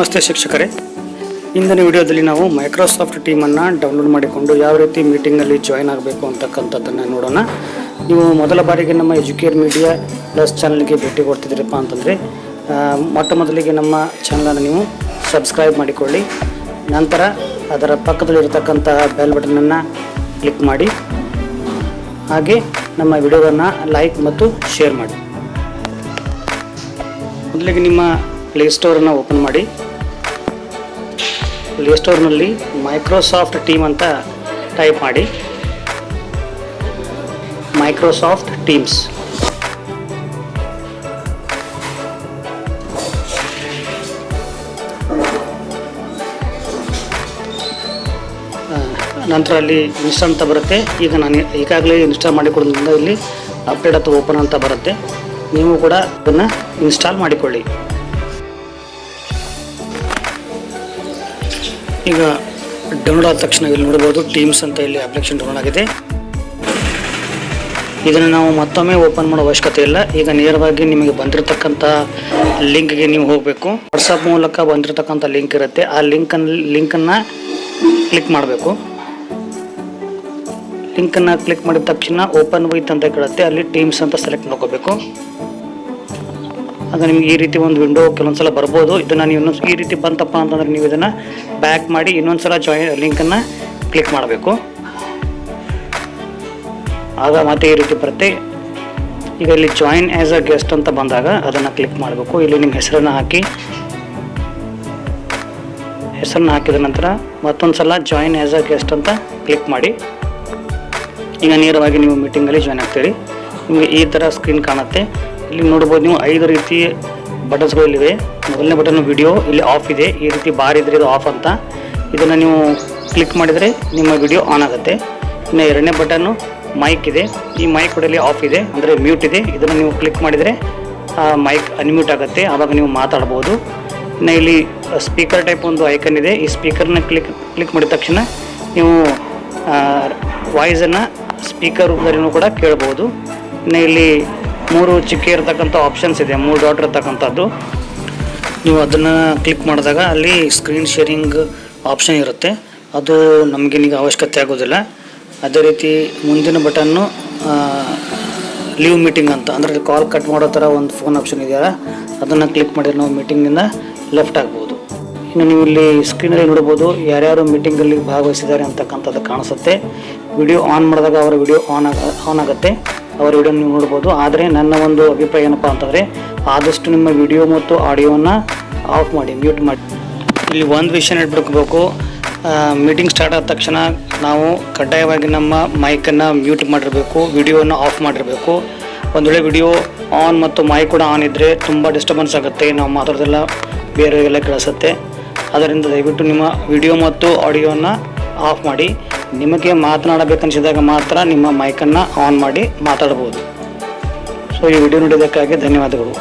ನಮಸ್ತೆ ಶಿಕ್ಷಕರೇ, ಇಂದಿನ ವಿಡಿಯೋದಲ್ಲಿ ನಾವು ಮೈಕ್ರೋಸಾಫ್ಟ್ ಟೀಮನ್ನು ಡೌನ್ಲೋಡ್ ಮಾಡಿಕೊಂಡು ಯಾವ ರೀತಿ ಮೀಟಿಂಗಲ್ಲಿ ಜಾಯ್ನ್ ಆಗಬೇಕು ಅಂತಕ್ಕಂಥದ್ದನ್ನು ನೋಡೋಣ. ನೀವು ಮೊದಲ ಬಾರಿಗೆ ನಮ್ಮ ಎಜುಕೇರ್ ಮೀಡಿಯಾ ಪ್ಲಸ್ ಚಾನಲ್ಗೆ ಭೇಟಿ ಕೊಡ್ತಿದ್ದೀರಪ್ಪ ಅಂತಂದರೆ ಮೊಟ್ಟ ಮೊದಲಿಗೆ ನಮ್ಮ ಚಾನಲನ್ನು ನೀವು ಸಬ್ಸ್ಕ್ರೈಬ್ ಮಾಡಿಕೊಳ್ಳಿ. ನಂತರ ಅದರ ಪಕ್ಕದಲ್ಲಿರತಕ್ಕಂತಹ ಬೆಲ್ ಬಟನನ್ನು ಕ್ಲಿಕ್ ಮಾಡಿ, ಹಾಗೆ ನಮ್ಮ ವಿಡಿಯೋವನ್ನು ಲೈಕ್ ಮತ್ತು ಶೇರ್ ಮಾಡಿ. ಮೊದಲಿಗೆ ನಿಮ್ಮ ಪ್ಲೇಸ್ಟೋರನ್ನು ಓಪನ್ ಮಾಡಿ. ಪ್ಲೇಸ್ಟೋರ್ನಲ್ಲಿ ಮೈಕ್ರೋಸಾಫ್ಟ್ ಟೀಮ್ ಅಂತ ಟೈಪ್ ಮಾಡಿ. ಮೈಕ್ರೋಸಾಫ್ಟ್ ಟೀಮ್ಸ್ ನಂತರ ಅಲ್ಲಿ ಇನ್ಸ್ಟಾಲ್ ಅಂತ ಬರುತ್ತೆ. ಈಗ ನಾನು ಈಗಾಗಲೇ ಇನ್ಸ್ಟಾಲ್ ಮಾಡಿಕೊಡೋದ್ರಿಂದ ಇಲ್ಲಿ ಅಪ್ಡೇಟ್ ಅಥವಾ ಓಪನ್ ಅಂತ ಬರುತ್ತೆ. ನೀವು ಕೂಡ ಅದನ್ನು ಇನ್ಸ್ಟಾಲ್ ಮಾಡಿಕೊಳ್ಳಿ. ಈಗ ಡೌನ್ಲೋಡ್ ಆದ ತಕ್ಷಣ ಇಲ್ಲಿ ನೋಡ್ಬೋದು ಟೀಮ್ಸ್ ಅಂತ ಇಲ್ಲಿ ಅಪ್ಲಿಕೇಶನ್ ಡೌನ್ಲೋಡ್ ಆಗಿದೆ. ಇದನ್ನು ನಾವು ಮತ್ತೊಮ್ಮೆ ಓಪನ್ ಮಾಡೋ ಅವಶ್ಯಕತೆ ಇಲ್ಲ. ಈಗ ನೇರವಾಗಿ ನಿಮಗೆ ಬಂದಿರತಕ್ಕಂಥ ಲಿಂಕ್ಗೆ ನೀವು ಹೋಗಬೇಕು. ವಾಟ್ಸಪ್ ಮೂಲಕ ಬಂದಿರತಕ್ಕಂಥ ಲಿಂಕ್ ಇರುತ್ತೆ. ಆ ಲಿಂಕನ್ನು ಕ್ಲಿಕ್ ಮಾಡಬೇಕು. ಲಿಂಕನ್ನು ಕ್ಲಿಕ್ ಮಾಡಿದ ತಕ್ಷಣ ಓಪನ್ ವಿತ್ ಅಂತ ಕೇಳುತ್ತೆ. ಅಲ್ಲಿ ಟೀಮ್ಸ್ ಅಂತ ಸೆಲೆಕ್ಟ್ ಮಾಡ್ಕೋಬೇಕು. ಆಗ ನಿಮ್ಗೆ ಈ ರೀತಿ ಒಂದು ವಿಂಡೋ ಕೆಲವೊಂದ್ಸಲ ಬರ್ಬೋದು. ಇದನ್ನು ನೀವು ಈ ರೀತಿ ಬಂತಪ್ಪ ಅಂತಂದರೆ ನೀವು ಇದನ್ನು ಬ್ಯಾಕ್ ಮಾಡಿ ಇನ್ನೊಂದ್ಸಲ ಲಿಂಕನ್ನು ಕ್ಲಿಕ್ ಮಾಡಬೇಕು. ಆಗ ಮತ್ತೆ ಈ ರೀತಿ ಬರುತ್ತೆ. ಈಗ ಇಲ್ಲಿ ಜಾಯಿನ್ ಆ್ಯಸ್ ಅ ಗೆಸ್ಟ್ ಅಂತ ಬಂದಾಗ ಅದನ್ನು ಕ್ಲಿಕ್ ಮಾಡಬೇಕು. ಇಲ್ಲಿ ನಿಮ್ಮ ಹೆಸರನ್ನು ಹಾಕಿದ ನಂತರ ಮತ್ತೊಂದು ಸಲ ಜಾಯಿನ್ ಆ್ಯಸ್ ಅ ಗೆಸ್ಟ್ ಅಂತ ಕ್ಲಿಕ್ ಮಾಡಿ. ಈಗ ನೇರವಾಗಿ ನೀವು ಮೀಟಿಂಗಲ್ಲಿ ಜಾಯ್ನ್ ಆಗ್ತೀರಿ. ನಿಮಗೆ ಈ ಥರ ಸ್ಕ್ರೀನ್ ಕಾಣುತ್ತೆ. ಇಲ್ಲಿ ನೋಡ್ಬೋದು ನೀವು 5 ರೀತಿ ಬಟನ್ಸ್ಗಳಿವೆ. ಮೊದಲನೇ ಬಟನ್ ವಿಡಿಯೋ, ಇಲ್ಲಿ ಆಫ್ ಇದೆ. ಈ ರೀತಿ ಬಾರ್ ಇದ್ರೆ ಇದು ಆಫ್ ಅಂತ. ಇದನ್ನು ನೀವು ಕ್ಲಿಕ್ ಮಾಡಿದರೆ ನಿಮ್ಮ ವಿಡಿಯೋ ಆನ್ ಆಗುತ್ತೆ. ಇನ್ನು ಎರಡನೇ ಬಟನ್ನು ಮೈಕ್ ಇದೆ. ಈ ಮೈಕ್ ಕೂಡ ಇಲ್ಲಿ ಆಫ್ ಇದೆ, ಅಂದರೆ ಮ್ಯೂಟ್ ಇದೆ. ಇದನ್ನು ನೀವು ಕ್ಲಿಕ್ ಮಾಡಿದರೆ ಮೈಕ್ ಅನ್ಮ್ಯೂಟ್ ಆಗುತ್ತೆ. ಆವಾಗ ನೀವು ಮಾತಾಡ್ಬೋದು. ಇನ್ನು ಇಲ್ಲಿ ಸ್ಪೀಕರ್ ಟೈಪ್ ಒಂದು ಐಕನ್ ಇದೆ. ಈ ಸ್ಪೀಕರ್ನ ಕ್ಲಿಕ್ ಮಾಡಿದ ತಕ್ಷಣ ನೀವು ವಾಯ್ಸನ್ನು ಸ್ಪೀಕರ್ ರೂಪದಲ್ಲಿಯೂ ಕೂಡ ಕೇಳ್ಬೋದು. ಇನ್ನು ಇಲ್ಲಿ 3 ಚಿಕ್ಕ ಇರತಕ್ಕಂಥ ಆಪ್ಷನ್ಸ್ ಇದೆ, 3 ಡಾಟ್ ಇರತಕ್ಕಂಥದ್ದು. ನೀವು ಅದನ್ನು ಕ್ಲಿಕ್ ಮಾಡಿದಾಗ ಅಲ್ಲಿ ಸ್ಕ್ರೀನ್ ಶೇರಿಂಗ್ ಆಪ್ಷನ್ ಇರುತ್ತೆ. ಅದು ನಮಗೇನೀಗ ಅವಶ್ಯಕತೆ ಆಗೋದಿಲ್ಲ. ಅದೇ ರೀತಿ ಮುಂದಿನ ಬಟನ್ನು ಲೀವ್ ಮೀಟಿಂಗ್ ಅಂತ, ಅಂದರೆ ಕಾಲ್ ಕಟ್ ಮಾಡೋ ಥರ ಒಂದು ಫೋನ್ ಆಪ್ಷನ್ ಇದೆಯಲ್ಲ, ಅದನ್ನು ಕ್ಲಿಕ್ ಮಾಡಿದ್ರೆ ನಾವು ಮೀಟಿಂಗಿಂದ ಲೆಫ್ಟ್ ಆಗ್ಬೋದು. ಇನ್ನು ನೀವು ಇಲ್ಲಿ ಸ್ಕ್ರೀನಲ್ಲಿ ನೋಡ್ಬೋದು ಯಾರ್ಯಾರು ಮೀಟಿಂಗಲ್ಲಿ ಭಾಗವಹಿಸಿದ್ದಾರೆ ಅಂತಕ್ಕಂಥದ್ದು ಕಾಣಿಸುತ್ತೆ. ವಿಡಿಯೋ ಆನ್ ಮಾಡಿದಾಗ ಅವರ ವಿಡಿಯೋ ಆನ್ ಆಗುತ್ತೆ. ಅವರ ವಿಡಿಯೋ ನೀವು ನೋಡ್ಬೋದು. ಆದರೆ ನನ್ನ ಒಂದು ಅಭಿಪ್ರಾಯ ಏನಪ್ಪ ಅಂತಂದರೆ ಆದಷ್ಟು ನಿಮ್ಮ ವಿಡಿಯೋ ಮತ್ತು ಆಡಿಯೋನ ಆಫ್ ಮಾಡಿ, ಮ್ಯೂಟ್ ಮಾಡಿ. ಇಲ್ಲಿ ಒಂದು ವಿಷಯ ನೆಟ್ಬಿಡ್ಕೋಬೇಕು. ಮೀಟಿಂಗ್ ಸ್ಟಾರ್ಟ್ ಆದ ತಕ್ಷಣ ನಾವು ಕಡ್ಡಾಯವಾಗಿ ನಮ್ಮ ಮೈಕನ್ನು ಮ್ಯೂಟ್ ಮಾಡಿರಬೇಕು, ವಿಡಿಯೋನ ಆಫ್ ಮಾಡಿರಬೇಕು. ಒಂದು ವೇಳೆ ವಿಡಿಯೋ ಆನ್ ಮತ್ತು ಮೈಕ್ ಕೂಡ ಆನ್ ಇದ್ದರೆ ತುಂಬ ಡಿಸ್ಟರ್ಬೆನ್ಸ್ ಆಗುತ್ತೆ. ನಾವು ಮಾತಾಡೋದೆಲ್ಲ ಬೇರೆಯವರಿಗೆಲ್ಲ ಕೇಳಿಸುತ್ತೆ. ಅದರಿಂದ ದಯವಿಟ್ಟು ನಿಮ್ಮ ವಿಡಿಯೋ ಮತ್ತು ಆಡಿಯೋನ ಆಫ್ ಮಾಡಿ. ನಿಮಗೆ ಮಾತನಾಡಬೇಕನ್ನಿಸಿದಾಗ ಮಾತ್ರ ನಿಮ್ಮ ಮೈಕನ್ನು ಆನ್ ಮಾಡಿ ಮಾತಾಡ್ಬೋದು. ಸೊ ಈ ವಿಡಿಯೋ ನೋಡಿದ್ದಕ್ಕಾಗಿ ಧನ್ಯವಾದಗಳು.